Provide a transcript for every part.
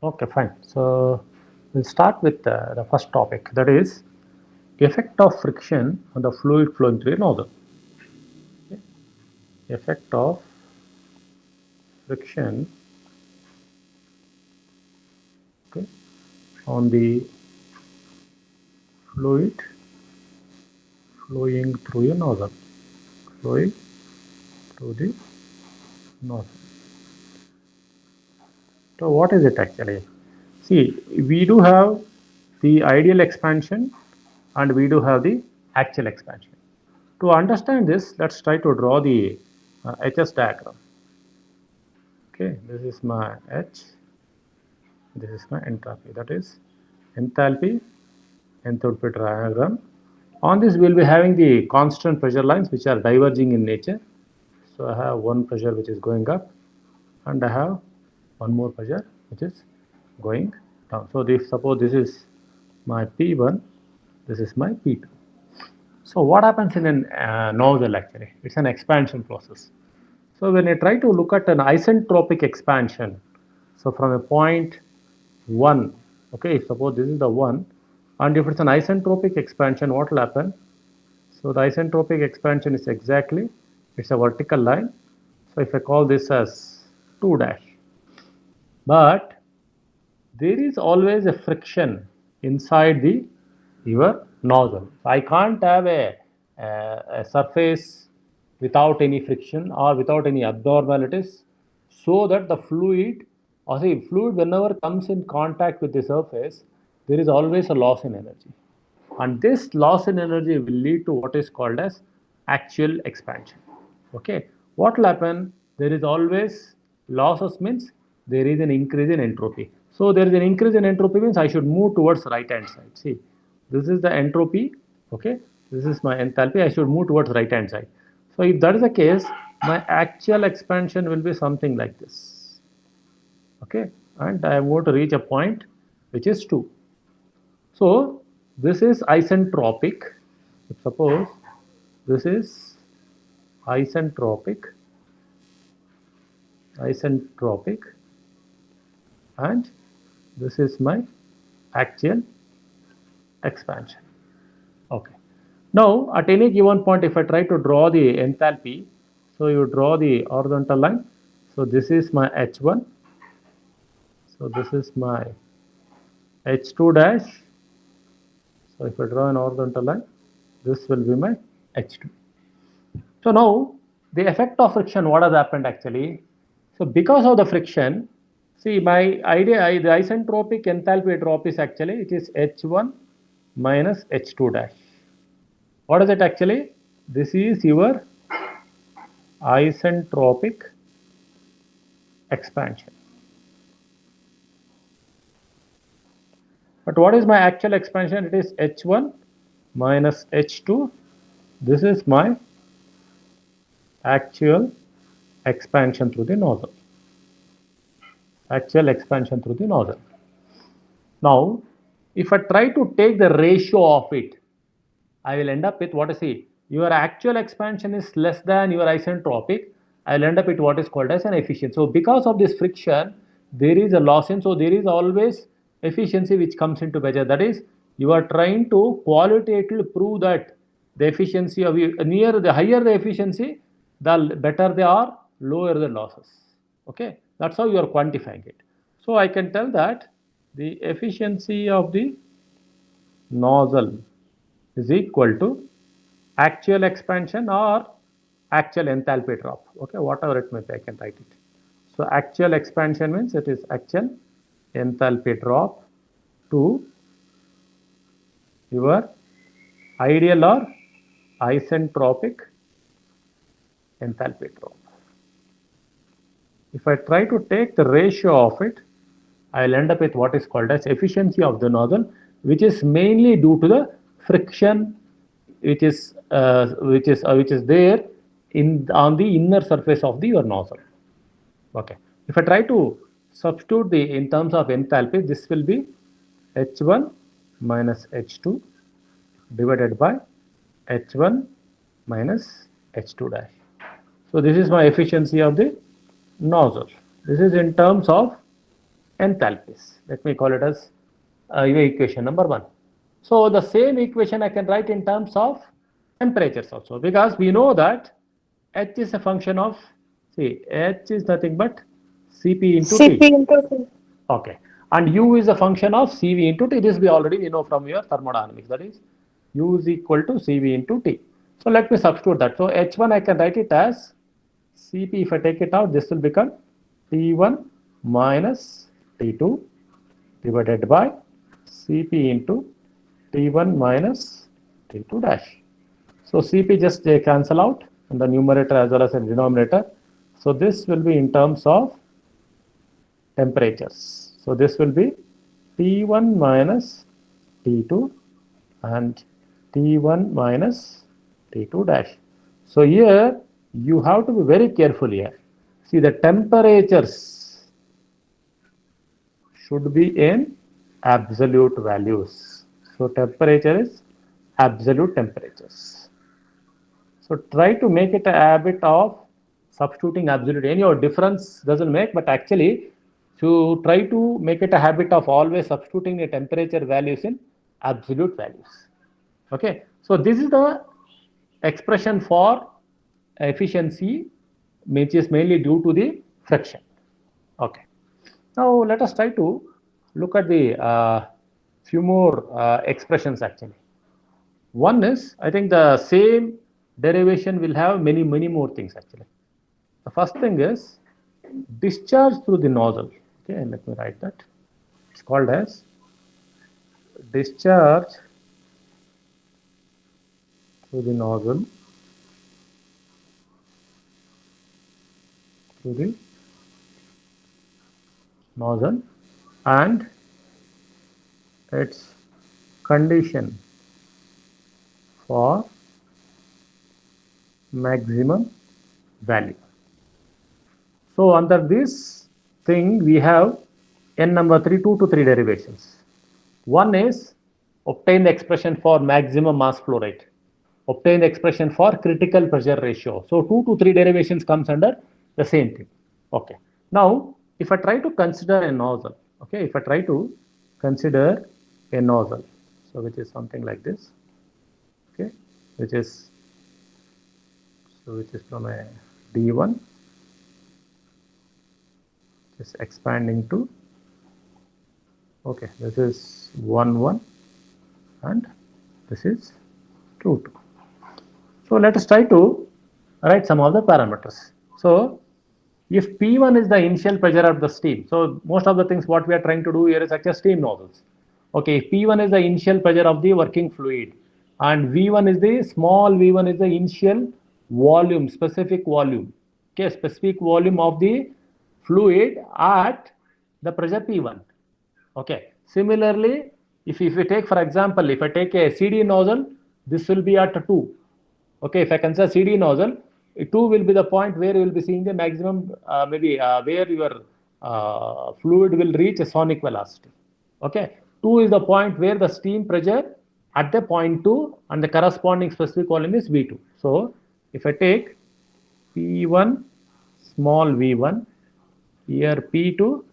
Okay, fine. So we'll start with the first topic, that is effect of friction on the fluid flowing through a nozzle. Okay. Effect of friction, okay, on the fluid flowing through a nozzle. Flowing through the nozzle. So what is it actually? See, we do have the ideal expansion and we do have the actual expansion. To understand this, let's try to draw the HS diagram. Okay, this is my H, this is my entropy, that is enthalpy, enthalpy diagram. On this, we will be having the constant pressure lines which are diverging in nature. So I have one pressure which is going up, and I have one more pressure which is going down. So if suppose this is my P1, this is my P2. So what happens in a nozzle actually? It's an expansion process. So when I try to look at an isentropic expansion, so from a point 1, okay, suppose this is the 1, and if it's an isentropic expansion, what will happen? So the isentropic expansion is exactly, it's a vertical line. So if I call this as 2 dash, but there is always a friction inside the your nozzle. So I can't have a surface without any friction or without any abnormalities, so that the fluid, or see, fluid whenever comes in contact with the surface, there is always a loss in energy, and this loss in energy will lead to what is called as actual expansion. Okay, what will happen? There is always losses, means there is an increase in entropy. So there is an increase in entropy means I should move towards right hand side. See, this is the entropy. Okay, this is my enthalpy. I should move towards right hand side. So if that is the case, my actual expansion will be something like this. Okay, and I am going to reach a point which is 2. So this is isentropic. Suppose this is isentropic, isentropic, and this is my actual expansion. Okay. Now at any given point, if I try to draw the enthalpy, so you draw the horizontal line. So this is my H1. So this is my H2 dash. So if I draw an horizontal line, this will be my H2. So now the effect of friction, what has happened actually? So because of the friction, see my idea, the isentropic enthalpy drop is actually, it is H1 minus H2 dash. What is it actually? This is your isentropic expansion. But what is my actual expansion? It is H1 minus H2. This is my actual expansion through the nozzle. Actual expansion through the nozzle. Now, if I try to take the ratio of it, I will end up with what is it? Your actual expansion is less than your isentropic. I will end up with what is called as an efficiency. So because of this friction, there is a loss in. So there is always efficiency which comes into picture. That is, you are trying to qualitatively prove that the efficiency of you, near the higher the efficiency, the better they are, lower the losses. Okay, that's how you are quantifying it. So I can tell that the efficiency of the nozzle is equal to actual expansion or actual enthalpy drop. Okay, whatever it may be, I can write it. So actual expansion means it is actual enthalpy drop to your ideal or isentropic enthalpy drop. If I try to take the ratio of it, I will end up with what is called as efficiency of the nozzle, which is mainly due to the friction which is there in on the inner surface of the your nozzle. Okay. If I try to substitute the in terms of enthalpy, this will be H1 minus H2 divided by H1 minus H2 dash. So this is my efficiency of the nozzle. This is in terms of enthalpies. Let me call it as equation number 1. So the same equation I can write in terms of temperatures also, because we know that H is a function of, see, H is nothing but Cp into CP T. into T. Okay. And U is a function of Cv into T. This we already know from your thermodynamics. That is, U is equal to Cv into T. So let me substitute that. So H1 I can write it as Cp. If I take it out, this will become T1 minus T2 divided by Cp into T1 minus T2 dash. So Cp just cancel out in the numerator as well as in denominator. So this will be in terms of temperatures. So this will be T1 minus T2 and T1 minus T2 dash. So here you have to be very careful here. See, the temperatures should be in absolute values. So temperature is absolute temperatures. So try to make it a habit of substituting absolute. Any or difference doesn't make, but actually to try to make it a habit of always substituting the temperature values in absolute values. Okay, so this is the expression for efficiency, which is mainly due to the friction. Okay, now let us try to look at the few more expressions actually. One is, I think the same derivation will have many more things actually. The first thing is discharge through the nozzle. Okay, let me write that. It's called as discharge through the nozzle through the nozzle and its condition for maximum value. So under this thing we have n number 3, 2 to 3 derivations. One is obtain the expression for maximum mass flow rate, obtain the expression for critical pressure ratio. So 2 to 3 derivations comes under the same thing. Okay. Now if I try to consider a nozzle, okay, if I try to consider a nozzle, so which is something like this, okay, which is from a D1 just expanding to, okay, this is 1 and this is 2. So let us try to write some of the parameters. So if P1 is the initial pressure of the steam, so most of the things what we are trying to do here is actually steam nozzles. Okay, if P1 is the initial pressure of the working fluid and V1 is the small v1 is the initial volume, specific volume, okay, specific volume of the fluid at the pressure P1. Okay, similarly, if we take for example, if I take a CD nozzle, this will be at 2. Okay, if I consider CD nozzle, 2 will be the point where you will be seeing the maximum, maybe where your fluid will reach a sonic velocity. Okay, 2 is the point where the steam pressure at the point 2 and the corresponding specific volume is V2. So if I take P1 small v1, here P2,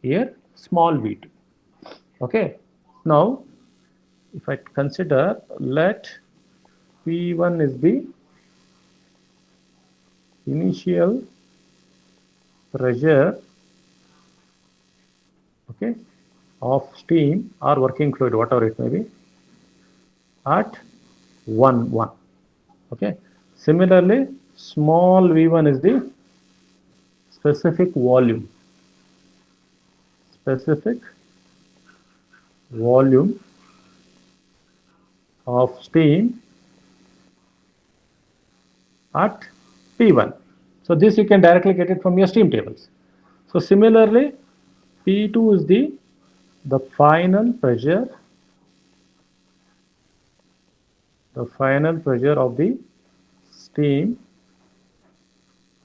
here small v2. Okay, now if I consider, let P1 is the initial pressure, okay, of steam or working fluid, whatever it may be, at 1. Okay, similarly small v1 is the specific volume of steam at P1. So this you can directly get it from your steam tables. So similarly, P2 is the final pressure of the steam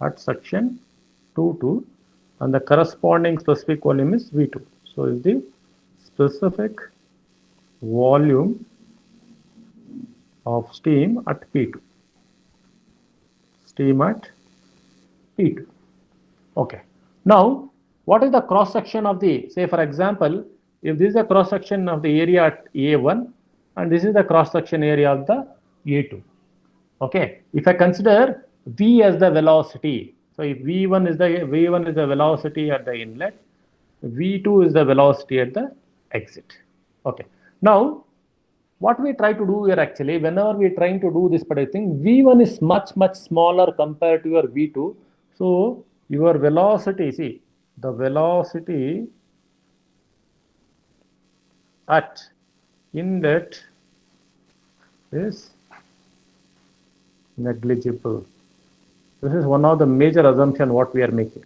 at section 2 and the corresponding specific volume is V2. So is the specific volume of steam at P2. Steam at P2. Okay. Now What is the cross section of the, say for example, if this is the cross section of the area at A1 and this is the cross section area of the A2. Okay, if I consider V as the velocity, so if V1 is the velocity at the inlet, V2 is the velocity at the exit. Okay, now what we try to do here actually, whenever we are trying to do this particular thing, V1 is much smaller compared to your V2. So your velocity, see, the velocity at inlet is negligible. This is one of the major assumption what we are making.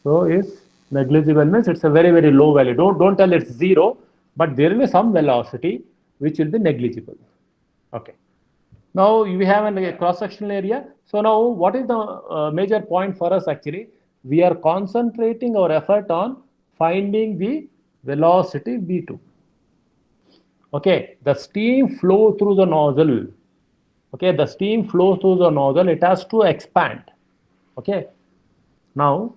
So is negligible means it's a very low value. Don't tell it's zero, but there will be some velocity which will be negligible. Okay. Now we have a cross-sectional area. So now what is the major point for us actually? We are concentrating our effort on finding the velocity V2. Okay, the steam flow through the nozzle. Okay, the steam flows through the nozzle, it has to expand. Okay, now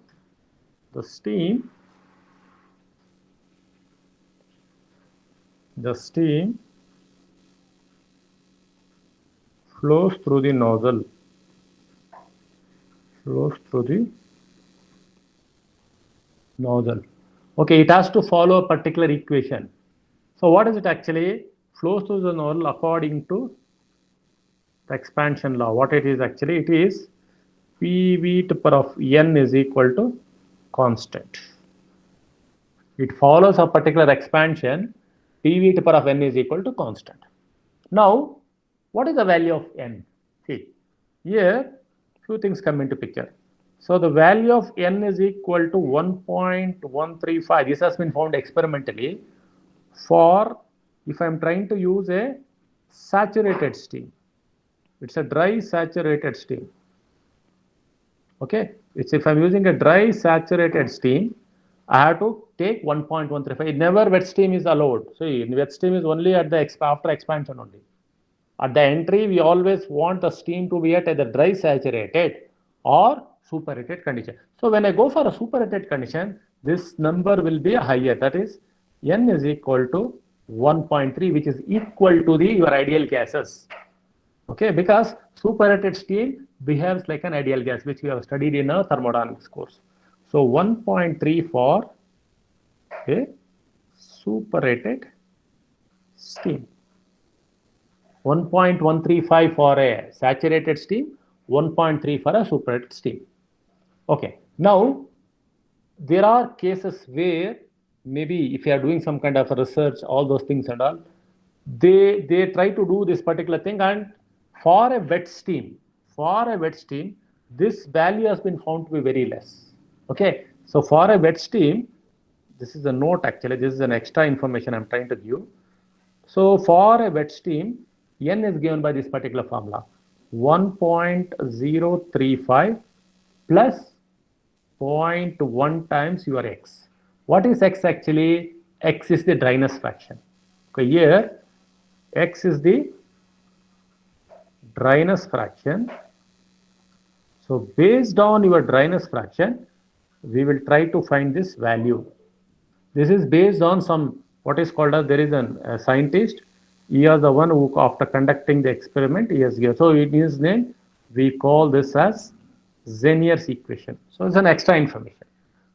the steam flows through the nozzle, Okay, it has to follow a particular equation. So what is it actually? Flows through the nozzle according to the expansion law. What it is actually? It is PV to the power of n is equal to constant. It follows a particular expansion. PV to the power of n is equal to constant. Now, what is the value of n? See, here few things come into picture. So the value of n is equal to 1.135. This has been found experimentally for if I'm trying to use a saturated steam. It's a dry saturated steam. Okay, it's if I'm using a dry saturated steam, I have to take 1.135. Never wet steam is allowed. So wet steam is only at the after expansion only. At the entry, we always want the steam to be at either dry saturated or superheated condition. So when I go for a superheated condition, this number will be higher. That is, n is equal to 1.3, which is equal to your ideal gases. Okay, because superheated steam behaves like an ideal gas, which we have studied in a thermodynamics course. So 1.3 for a superheated steam. 1.135 for a saturated steam, 1.3 for a superheated steam. Okay, now there are cases where maybe if you are doing some kind of research, all those things and all, they try to do this particular thing, and for a wet steam, this value has been found to be very less. Okay, so for a wet steam, this is a note actually, this is an extra information I'm trying to give. So for a wet steam, n is given by this particular formula, 1.035 plus 0.1 times your x. What is x actually? X is the dryness fraction. Okay, here x is the dryness fraction. So based on your dryness fraction, we will try to find this value. This is based on some what is called as, there is a scientist. He is the one who, after conducting the experiment, he has given. So in his name, we call this as Zenier's equation. So it's an extra information.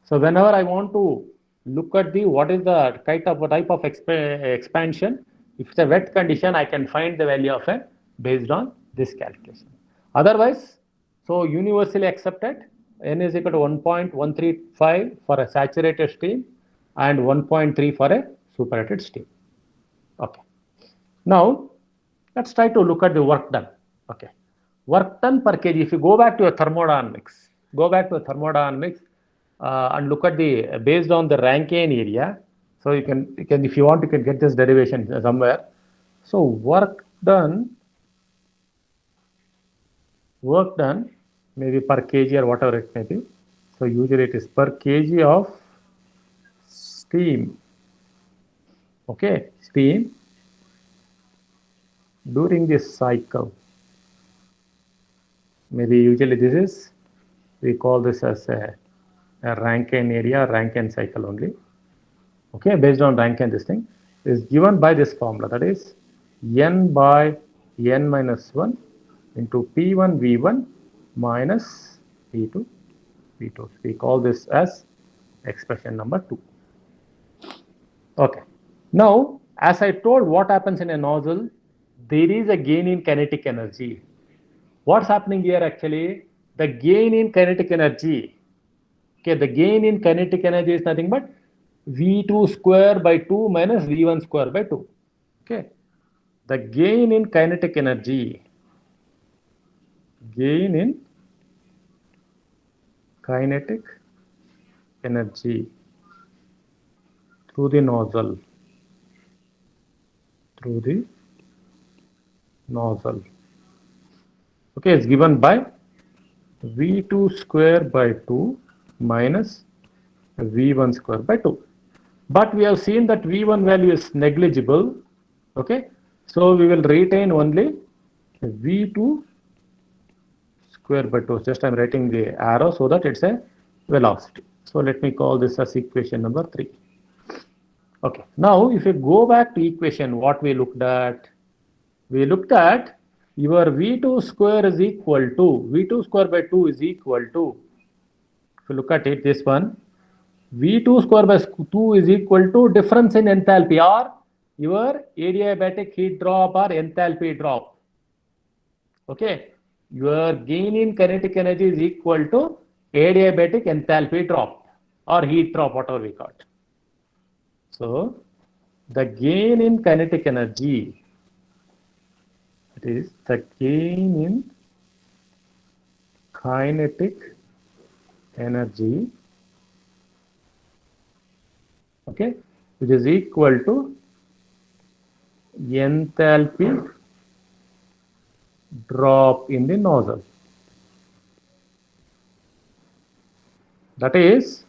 So whenever I want to look at what is the type of expansion, if it's a wet condition, I can find the value of n based on this calculation. Otherwise, so universally accepted, n is equal to 1.135 for a saturated steam and 1.3 for a superheated steam. Okay. Now, let's try to look at the work done. Okay. Work done per kg. If you go back to a thermodynamics, and look at the based on the Rankine area. So you can if you want, you can get this derivation somewhere. So work done maybe per kg or whatever it may be. So usually it is per kg of steam. Okay, steam during this cycle. Maybe usually this is, we call this as a a Rankine area, Rankine cycle only. Okay, based on Rankine, this thing is given by this formula, that is n by n minus 1 into P1 V1 minus P2 V2. We call this as expression number 2. Okay. Now, as I told, what happens in a nozzle? There is a gain in kinetic energy. What's happening here actually? The gain in kinetic energy. Okay, the gain in kinetic energy is nothing but V2 square by 2 minus V1 square by 2. Okay, the gain in kinetic energy, gain in kinetic energy through the nozzle, okay, is given by V2 square by 2 minus V1 square by 2. But we have seen that V1 value is negligible. Okay, so we will retain only V2 square by 2. Just I am writing the arrow so that it's a velocity. So let me call this as equation number 3. Okay, now if you go back to equation, what we looked at? We looked at your V2 square is equal to, V2 square by 2 is equal to, if you look at it, this one, V2 square by 2 is equal to difference in enthalpy or your adiabatic heat drop or enthalpy drop. Okay, your gain in kinetic energy is equal to adiabatic enthalpy drop or heat drop, whatever we call it. So the gain in kinetic energy, it is the gain in kinetic energy, okay, which is equal to enthalpy drop in the nozzle. That is,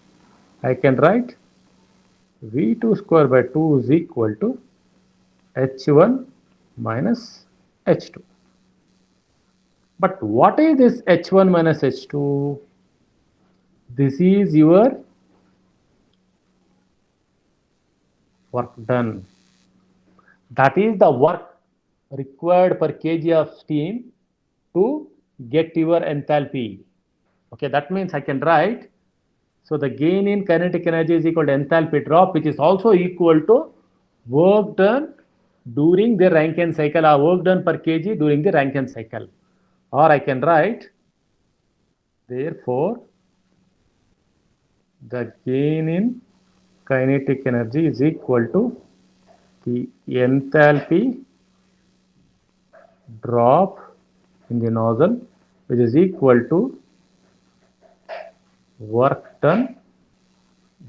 I can write V2 square by 2 is equal to H1 minus H2. But what is this H1 minus H2? This is your work done. That is the work required per kg of steam to get your enthalpy. Okay, that means I can write, so the gain in kinetic energy is equal to enthalpy drop, which is also equal to work done during the Rankine cycle or work done per kg during the Rankine cycle. Or I can write, therefore, the gain in kinetic energy is equal to the enthalpy drop in the nozzle, which is equal to work done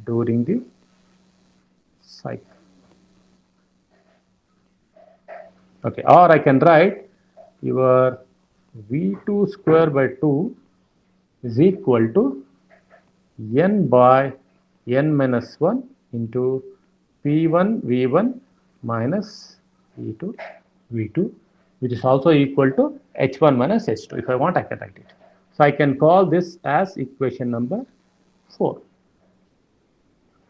during the cycle. Okay, or I can write your V2 square by 2 is equal to n by n minus 1 into P1 V1 minus P2 V2, which is also equal to H1 minus H2. If I want, I can write it. So I can call this as equation number 4.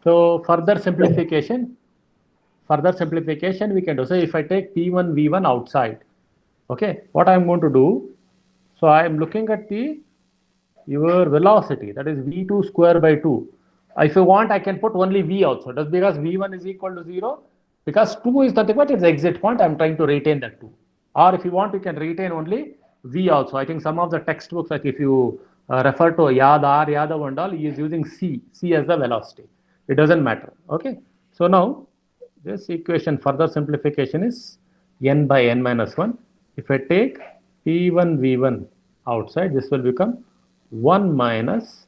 So further simplification, we can do. So if I take P1 V1 outside, okay, what I'm going to do, so I am looking at your velocity, that is V2 square by 2. If you want, I can put only V also, just because V1 is equal to 0, because 2 is nothing but its exit point. I'm trying to retain that 2. Or if you want, you can retain only V also. I think some of the textbooks, like if you refer to Yadav and all, he is using C as the velocity. It doesn't matter. Okay. So now this equation further simplification is n by n minus 1. If I take P1 V1 outside, this will become 1 minus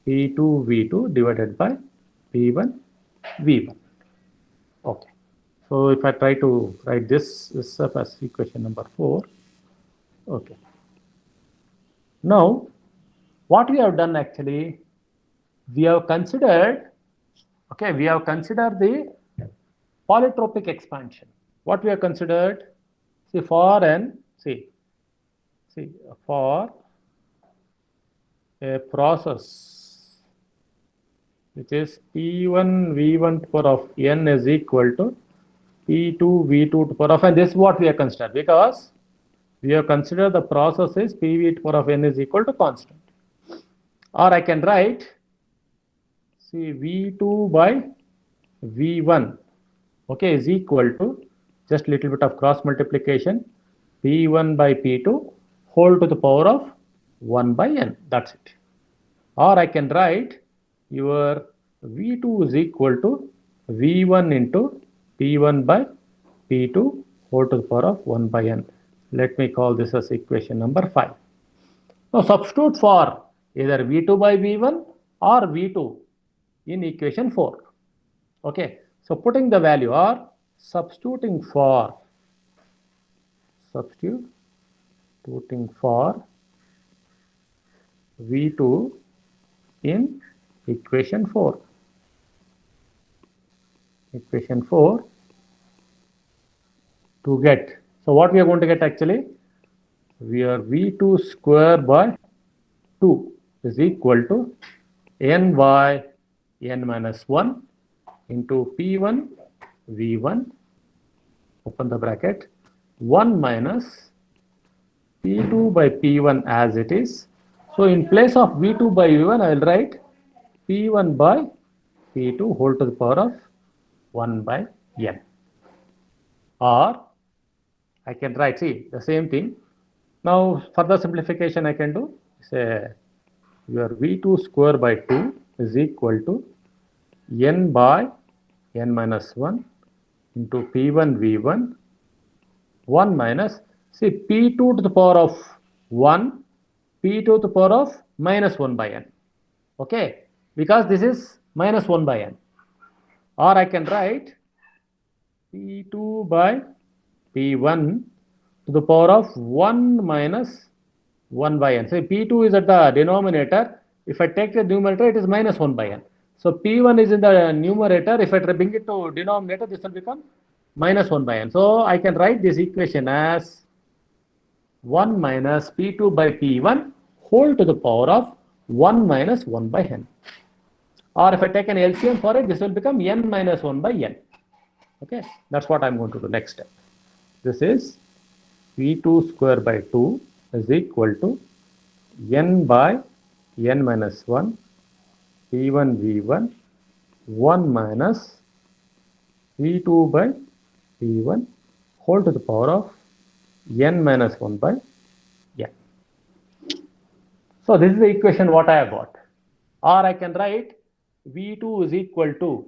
P2 V2 divided by P1 V1. Okay. So if I try to write this up as equation number 4. Okay. Now, what we have done actually, we have considered, okay, we have considered the polytropic expansion. What we have considered, see, for a process which is P1 V1 to the power of n is equal to P2 V2 to the power of n. This is what we have considered, because we have considered the process is PV to the power of n is equal to constant. Or I can write, see, V2 by V1, okay, is equal to just little bit of cross multiplication, P1 by P2 whole to the power of 1 by n. That's it. Or I can write your V2 is equal to V1 into P1 by P2 whole to the power of 1 by n. Let me call this as equation number 5. Now substitute for either V2 by V1 or V2 in equation 4. Okay, so putting the value or substituting for V2 in equation 4. Equation 4 to get. So what we are going to get actually? We are V2 square by 2 is equal to n by n minus 1 into P1 V1, open the bracket, 1 minus P2 by P1 as it is. So in place of V2 by V1, I will write P1 by P2 whole to the power of 1 by n. Or I can write, see, the same thing. Now further simplification I can do, say your V2 square by 2 is equal to n by n minus 1 into P1 V1, 1 minus, see, P2 to the power of 1, P2 to the power of minus 1 by n. Okay, because this is minus 1 by n. Or I can write P2 by P1 to the power of 1 minus 1 by n. So P2 is at the denominator. If I take the numerator, it is minus 1 by n. So P1 is in the numerator. If I bring it to denominator, this will become minus 1 by n. So I can write this equation as 1 minus P2 by P1 whole to the power of 1 minus 1 by n. Or if I take an LCM for it, this will become n minus 1 by n. Okay, that's what I'm going to do next step. This is V2 square by 2 is equal to n by n minus 1 P1 V1 1 minus V2 by P1 whole to the power of n minus 1 by n. So this is the equation what I have got. Or I can write V2 is equal to,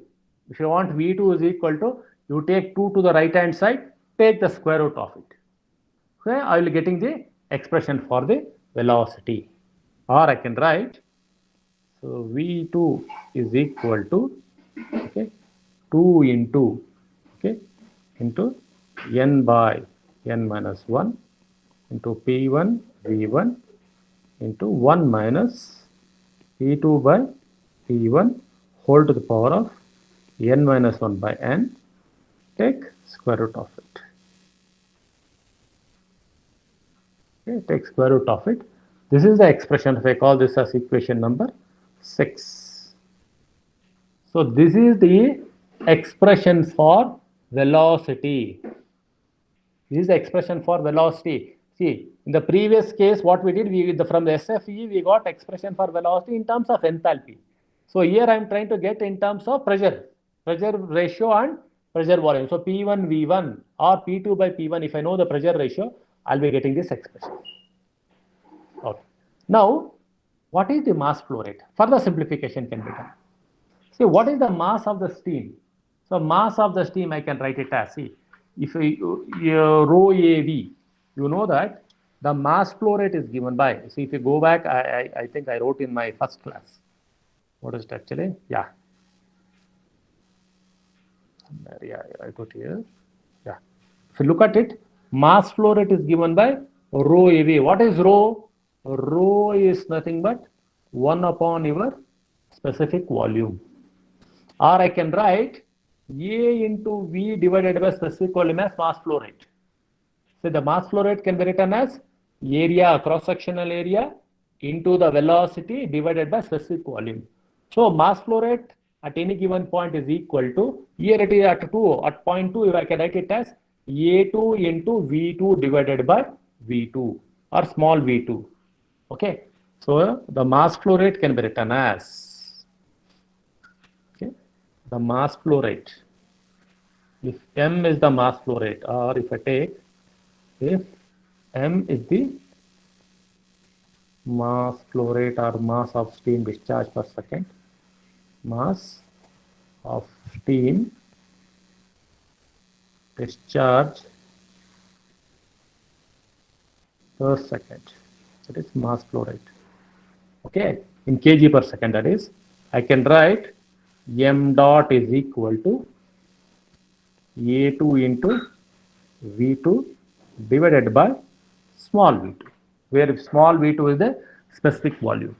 if you want V2 is equal to, you take 2 to the right hand side, take the square root of it. Okay, I will be getting the expression for the velocity. Or I can write, so V2 is equal to, okay, 2 into, okay, into n by n minus 1 into P1 V1 into 1 minus P2 by P1 whole to the power of n minus 1 by n, take square root of it. Okay, take square root of it. This is the expression, if I call this as equation number 6. So this is the expression for velocity. This is the expression for velocity. See, in the previous case, what we did, from the SFE, we got expression for velocity in terms of enthalpy. So here I am trying to get in terms of pressure ratio and pressure volume. So P1 V1 or P2 by P1, if I know the pressure ratio, I'll be getting this expression. Okay. Now, what is the mass flow rate? Further simplification can be done. See, what is the mass of the steam? So mass of the steam, I can write it as, see, if rho AV, you know that the mass flow rate is given by, see, if you go back, I think I wrote in my first class. What is it actually? Yeah. Yeah, I got here. Yeah. If you look at it, mass flow rate is given by rho AV. What is rho? Rho is nothing but 1 upon your specific volume. Or I can write A into V divided by specific volume as mass flow rate. So the mass flow rate can be written as area, cross-sectional area into the velocity divided by specific volume. So mass flow rate at any given point is equal to, here it is at 2, at point 2, if I can write it as A2 into V2 divided by V2 or small v2. Okay, so the mass flow rate can be written as, okay, the mass flow rate. If m is the mass flow rate, or if I take, if m is the mass flow rate or mass of steam discharge per second, mass of steam discharge per second, that is mass flow rate. Okay, in kg per second, that is, I can write m dot is equal to A2 into V2 divided by small v2, where small v2 is the specific volume.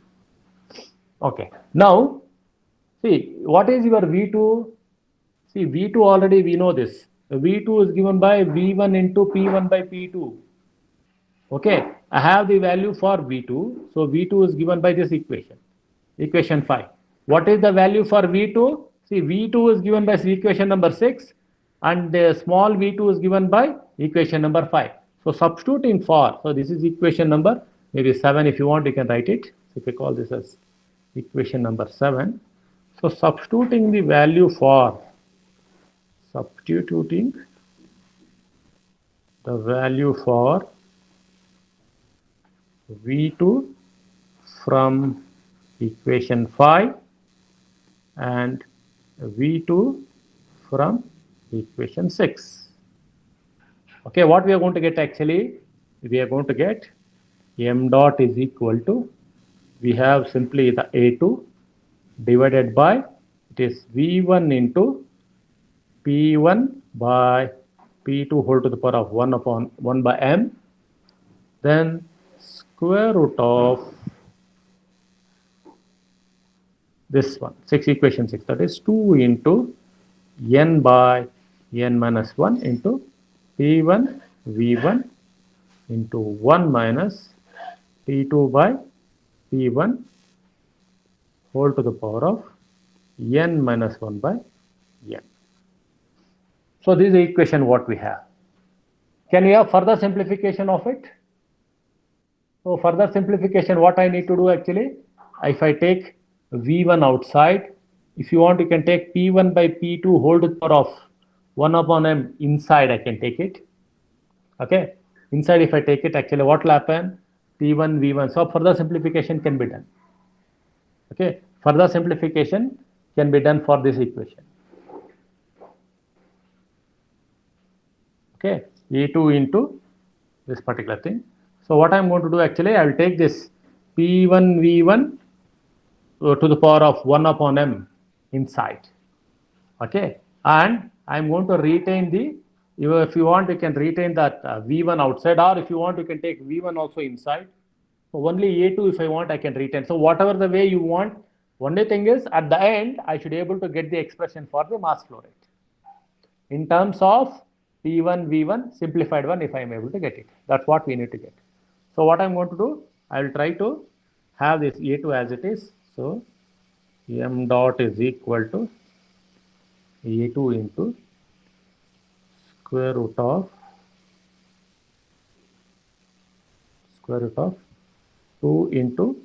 Okay, now see what is your v2. See, v2 already we know this. V2 is given by v1 into p1 by p2. Okay, I have the value for v2. So v2 is given by this equation, equation 5. What is the value for v2? See, v2 is given by equation number 6, and small v2 is given by equation number 5. So substituting for, so this is equation number maybe 7. If you want, you can write it. So if we call this as equation number 7. So substituting the value for, substituting the value for V2 from equation 5 and V2 from equation 6. Okay, what we are going to get actually, we are going to get m dot is equal to, we have simply the A2 divided by, it is V1 into P1 by P2 whole to the power of 1 upon 1 by m, then square root of this one, 6, equation 6, that is 2 into n by n minus 1 into P1 V1 into 1 minus P2 by P1 whole to the power of n minus 1 by n. So this is the equation what we have. Can we have further simplification of it? So further simplification, what I need to do actually, if I take V1 outside, if you want, you can take P1 by P2 whole to the power of 1 upon m inside, I can take it. Okay, inside if I take it, actually what will happen? P1 V1. So further simplification can be done. Okay, further simplification can be done for this equation. Okay, E2 into this particular thing. So what I'm going to do actually, I will take this P1 V1 to the power of 1 upon m inside. Okay, and I'm going to retain the, if you want, you can retain that V1 outside, or if you want, you can take V1 also inside. So only A2 if I want, I can retain. So whatever the way you want, only thing is at the end, I should be able to get the expression for the mass flow rate in terms of P1 V1 simplified one, if I am able to get it. That's what we need to get. So what I'm going to do, I will try to have this A2 as it is. So m dot is equal to A2 into square root of 2 into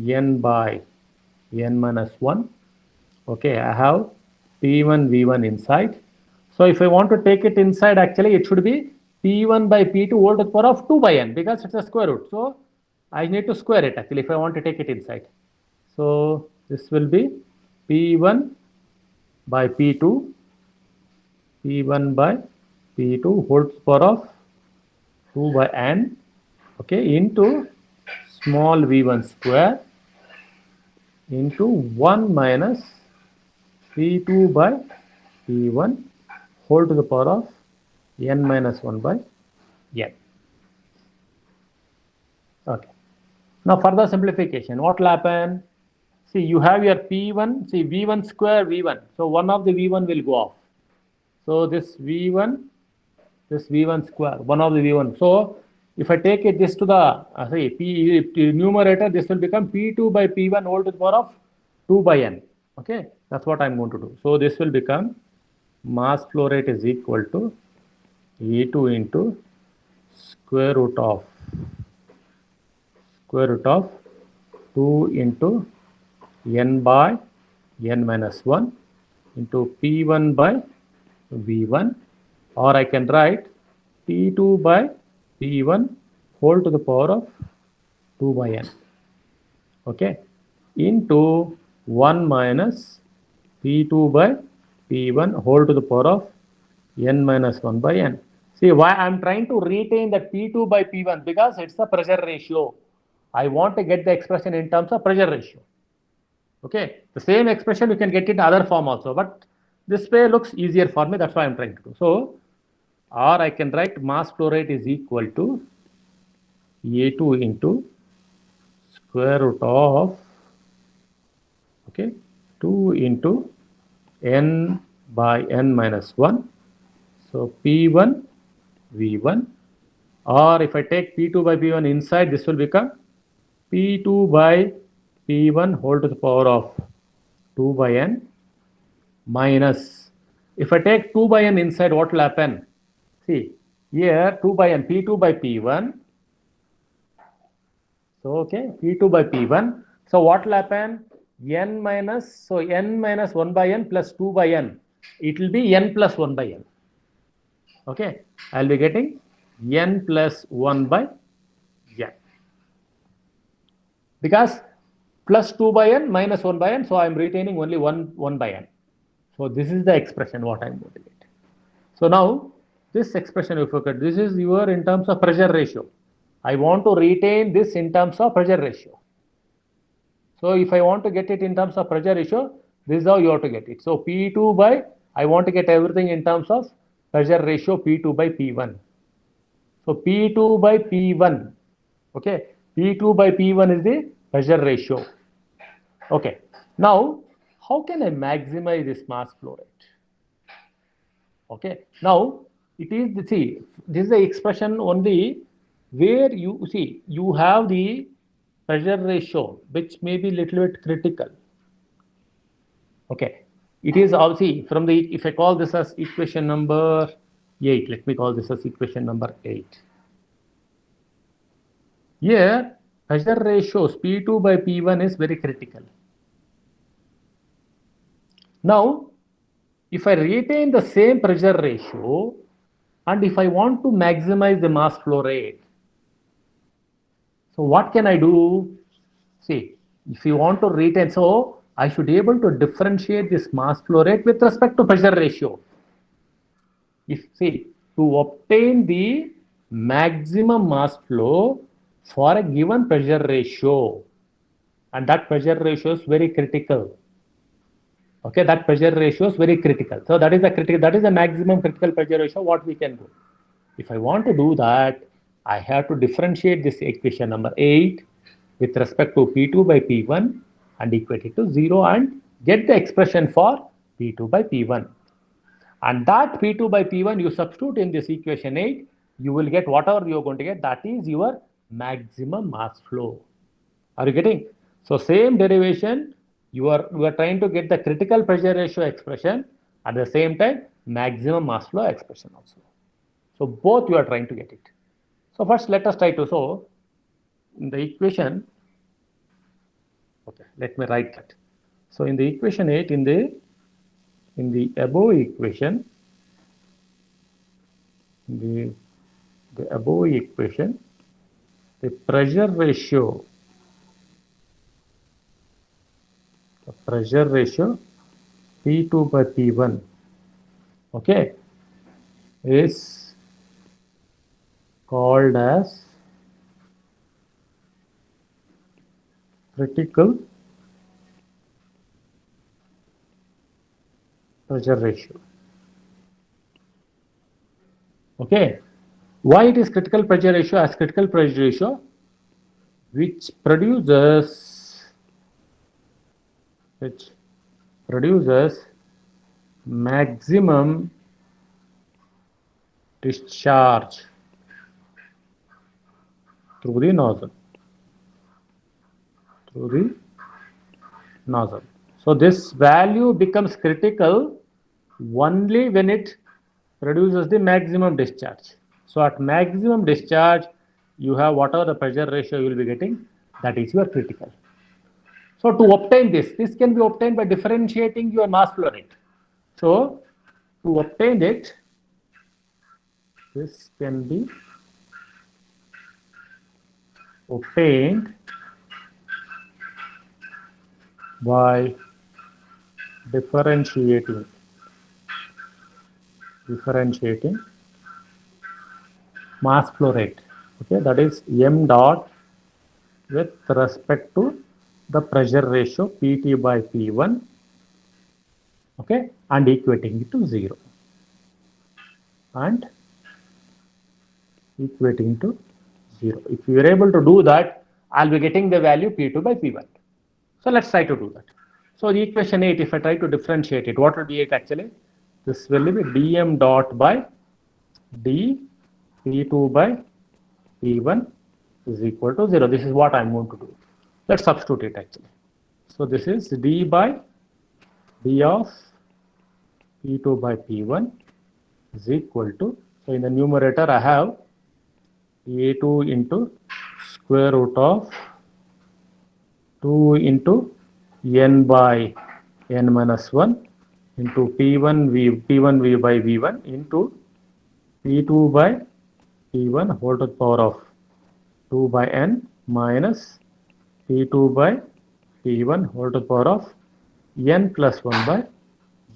n by n minus 1. Okay, I have P1 V1 inside. So if I want to take it inside, actually it should be P1 by P2 whole to the power of 2 by n, because it's a square root. So I need to square it actually if I want to take it inside. So this will be P1 by P2, P1 by P2 whole to the power of 2 by n, okay, into small v1 square into 1 minus P2 by P1 whole to the power of n minus 1 by n. Okay. Now further simplification, what will happen? See, you have your P1, see V1 square V1. So one of the V1 will go off. So this V1 square, one of the V1. So if I take it this to the numerator, this will become P2 by P1 whole to the power of 2 by n. Okay, that's what I'm going to do. So this will become mass flow rate is equal to E2 into square root of 2 into n by n minus 1 into P1 by V1, or I can write P2 by P1 whole to the power of 2 by n, okay, into 1 minus P2 by P1 whole to the power of n minus 1 by n. See why I'm trying to retain that P2 by P1, because it's the pressure ratio. I want to get the expression in terms of pressure ratio. Okay, the same expression you can get in other form also, but this way looks easier for me. That's why I'm trying to do. So, or I can write mass flow rate is equal to A2 into square root of, okay, 2 into n by n minus 1. So, P1 V1, or if I take P2 by P1 inside, this will become P2 by P1 whole to the power of 2 by n minus, if I take 2 by n inside, what will happen? See, here 2 by n, P2 by P1. So, okay, P2 by P1. So, what will happen? N minus, so n minus 1 by n plus 2 by n. It will be n plus 1 by n. Okay, I will be getting n plus 1 by n. Because plus 2 by n minus 1 by n, so I am retaining only 1 by n. So this is the expression what I am going to get. So now this expression, if you look at, this is your in terms of pressure ratio. I want to retain this in terms of pressure ratio. So if I want to get it in terms of pressure ratio, this is how you have to get it. So P2 by, I want to get everything in terms of pressure ratio P2 by P1. So P2 by P1, okay, P2 by P1 is the pressure ratio. Okay, now how can I maximize this mass flow rate? Okay, now it is the, see, this is the expression only where you see you have the pressure ratio which may be little bit critical. Okay, it is obviously from the, if I call this as equation number 8, let me call this as equation number 8. Here pressure ratios P2 by P1 is very critical. Now if I retain the same pressure ratio and if I want to maximize the mass flow rate, so what can I do? See, if you want to retain, so I should be able to differentiate this mass flow rate with respect to pressure ratio. If, see, to obtain the maximum mass flow for a given pressure ratio, and that pressure ratio is very critical. Okay, that pressure ratio is very critical. So that is the critical, that is the maximum critical pressure ratio what we can do. If I want to do that, I have to differentiate this equation number 8 with respect to P2 by P1 and equate it to 0 and get the expression for P2 by P1. And that P2 by P1 you substitute in this equation 8, you will get whatever you are going to get, that is your maximum mass flow. Are you getting? So same derivation, you are trying to get the critical pressure ratio expression, at the same time maximum mass flow expression also. So both you are trying to get it. So first let us try to, so in the equation, okay, let me write that. So in the equation 8, in the above equation, the above equation, the pressure ratio P2 by P1, okay, is called as critical pressure ratio. Okay, why it is critical pressure ratio? As critical pressure ratio which produces maximum discharge through the nozzle. So this value becomes critical only when it produces the maximum discharge. So at maximum discharge, you have whatever the pressure ratio you will be getting, that is your critical. So to obtain this can be obtained by differentiating your mass flow rate. So to obtain it, this can be obtained by differentiating mass flow rate. Okay, that is m dot with respect to the pressure ratio Pt by P1, okay, and equating it to 0 and equating to 0. If you are able to do that, I'll be getting the value P2 by P1. So let's try to do that. So the equation 8, if I try to differentiate it, what will be it actually? This will be dm dot by d P2 by P1 is equal to 0. This is what I'm going to do. Let's substitute it actually. So this is d by d of P2 by P1 is equal to, so in the numerator I have A2 into square root of 2 into n by n minus 1 into P1V by V1 into P2 by P1 whole to the power of 2 by n minus P2 by P1 whole to the power of n plus 1 by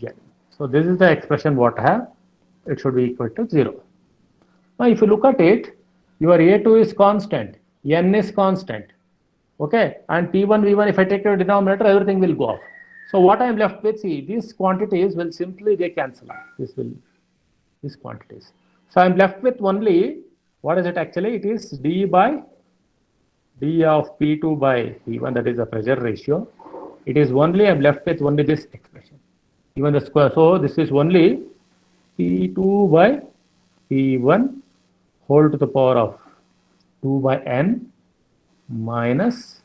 n. So this is the expression what I have. It should be equal to 0. Now if you look at it, your A2 is constant, n is constant, okay, and P1, V1, if I take your denominator, everything will go off. So what I am left with, see, these quantities will simply they cancel out. These quantities. So I am left with only, what is it actually? It is d by d of P2 by P1, that is the pressure ratio. It is only, I am left with only this expression, even the square. So this is only P2 by P1 whole to the power of 2 by n minus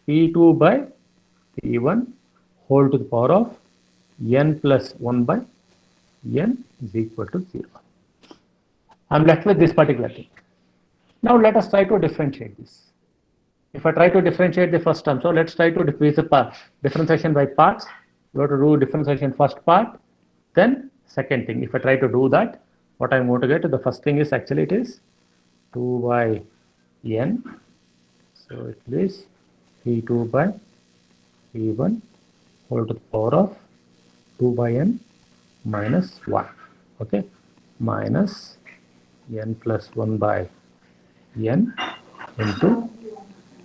P2 by P1 whole to the power of n plus 1 by n is equal to 0. I am left with this particular thing. Now let us try to differentiate this. If I try to differentiate the first term, so let's try to decrease the differentiation by parts. We have to do differentiation first part, then second thing. If I try to do that, what I am going to get, the first thing is actually it is 2 by n. So it is P2 by P1 whole to the power of 2 by n minus 1. Okay, minus n plus 1 by n into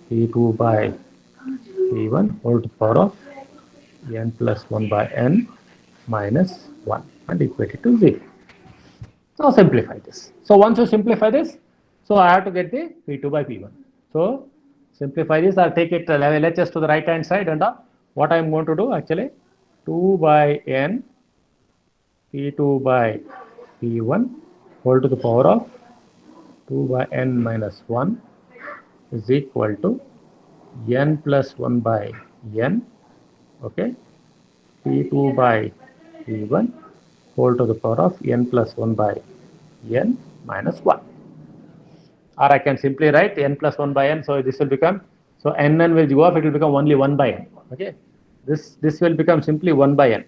P2 by P1 whole to the power of n plus 1 by n minus 1 and equate it to 0. Now simplify this. So once you simplify this, so I have to get the P2 by P1. So simplify this, I'll take it LHS to the right hand side, and what I'm going to do actually 2 by n P2 by P1 whole to the power of 2 by n minus 1 is equal to n plus 1 by n, okay, P2 by P1 whole to the power of n plus 1 by n minus 1. Or I can simply write n plus 1 by n, so this will become, so n will go off, it will become only 1 by n, okay. This will become simply 1 by n,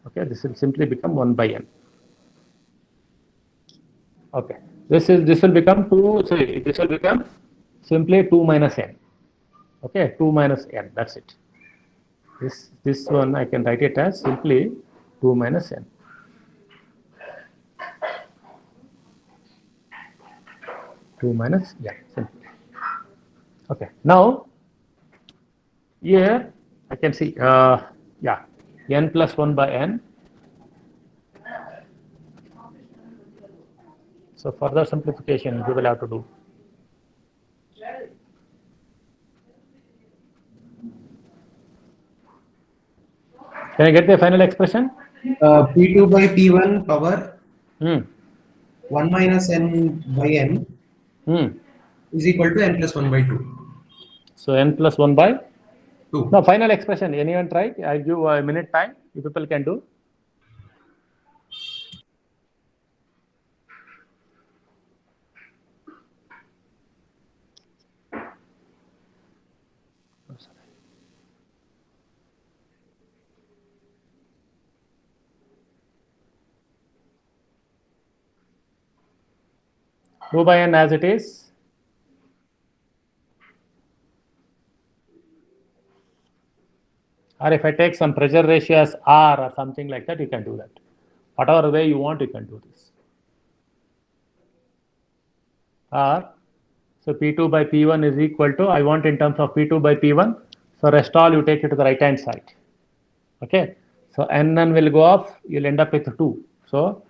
okay, this will simply become 1 by n, okay. This will become 2, so this will become simply 2 minus n, okay, 2 minus n, that's it. This one I can write it as simply 2 minus n. Simply. Okay, now here I can see n plus 1 by n. So further simplification we will have to do. Can I get the final expression? P2 by P1 power 1 minus n by n is equal to n plus 1 by 2. So n plus 1 by 2. No, final expression. Anyone try? I give a minute time. You people can do. Go by n as it is. Or if I take some pressure ratio as R or something like that, you can do that. Whatever way you want, you can do this. Or, so P2 by P1 is equal to, I want in terms of P2 by P1. So rest all you take it to the right hand side. Okay. So Nn will go off, you'll end up with 2. So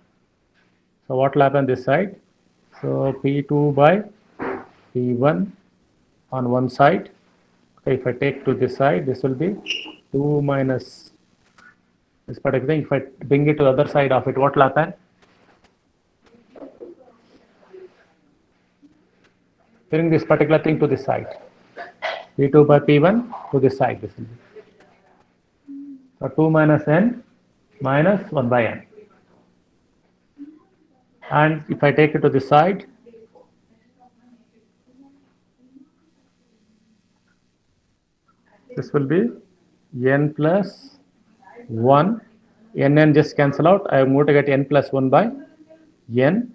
what will happen this side? So P2 by P1 on one side. Okay, if I take to this side, this will be 2 minus this particular thing. If I bring it to the other side of it, what will happen? Bring this particular thing to this side. P2 by P1 to this side. This will be. So 2 minus n minus 1 by n. And if I take it to this side, this will be n plus 1. N just cancel out. I am going to get n plus 1 by n.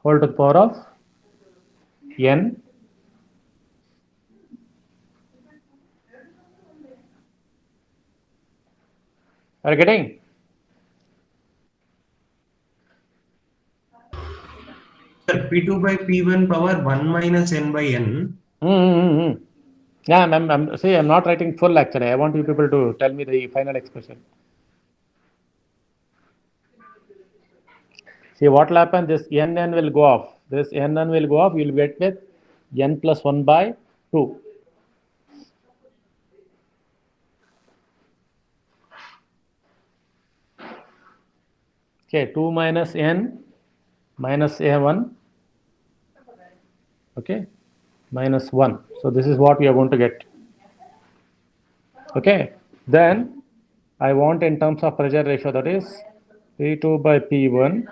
Whole to the power of n. Are you getting? Sir, P2 by P1 power 1 minus n by n. Yeah, I'm not writing full actually. I want you people to tell me the final expression. See what will happen, this nn will go off. This nn will go off, you will get with n plus 1 by 2. Okay, 2 minus n minus a1. Okay, minus 1. So this is what we are going to get. Okay, then I want in terms of pressure ratio, that is P2 by P1.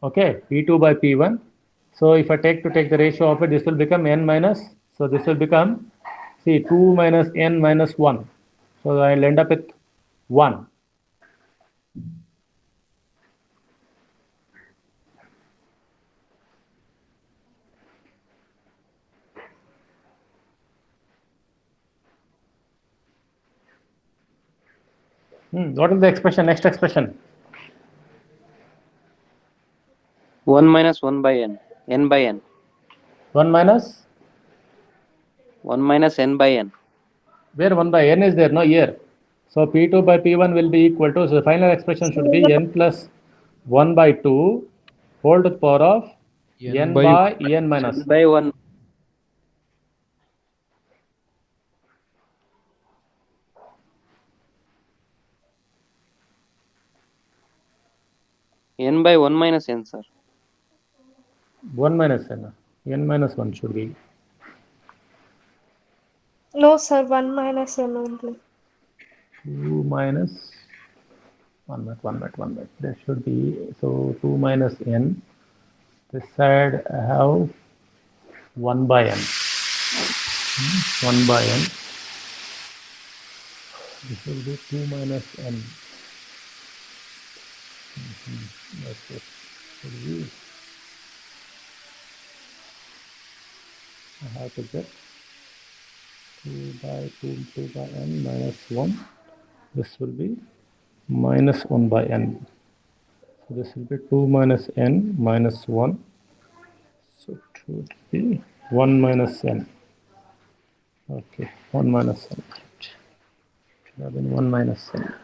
Okay, P2 by P1. So if I take the ratio of it, this will become n minus. So this will become, see, 2 minus n minus 1. So I'll end up with 1. What is the expression? Next expression. 1 minus 1 by n. N by n. 1 minus? 1 minus n by n. Where 1 by n is there? No, here. So P2 by P1 will be equal to, so the final expression should be n plus 1 by 2 whole to the power of n by en minus. N by 1. N by 1 minus n, sir. 1 minus n. N minus 1 should be. No, sir, 1 minus n only. 2 minus 1 minute. There should be, so 2 minus n. This side I have 1 by n. 1 by n. This will be 2 minus n. That's it. Should be. I have to get 2 by n minus 1. This will be minus 1 by n. So this will be 2 minus n minus 1. So it would be 1 minus n. Okay, 1 minus n. Should have been 1 minus n.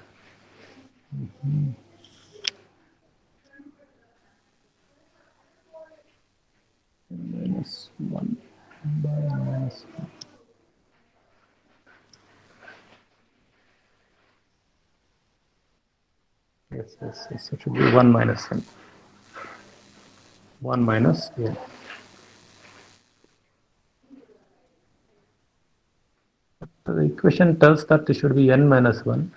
Minus 1 by minus 1. Yes, it should be 1 minus n. 1 minus n. The equation tells that it should be n minus 1.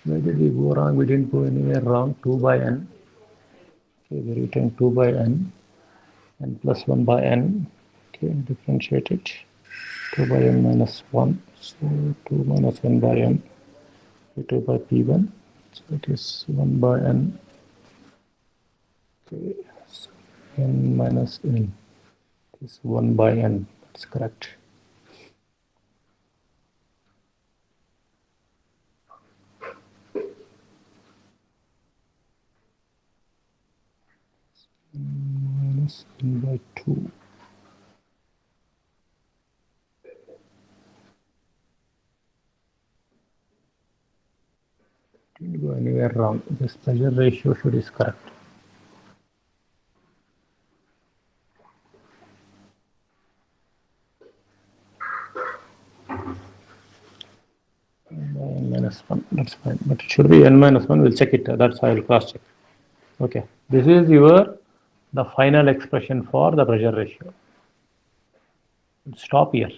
Where did we go wrong? We didn't go anywhere wrong. 2 by n. Okay, we written 2 by n plus 1 by n. Okay, differentiate it. 2 by n minus 1. So 2 minus 1 by n. 2 by p1. So it is 1 by n. Okay, so n minus n is 1 by n. That's correct. Minus n by 2. Didn't go anywhere wrong. This pressure ratio should is correct. N minus 1, that's fine. But it should be n minus 1. We'll check it. That's I will cross check. Okay. This is the final expression for the pressure ratio. Stop here.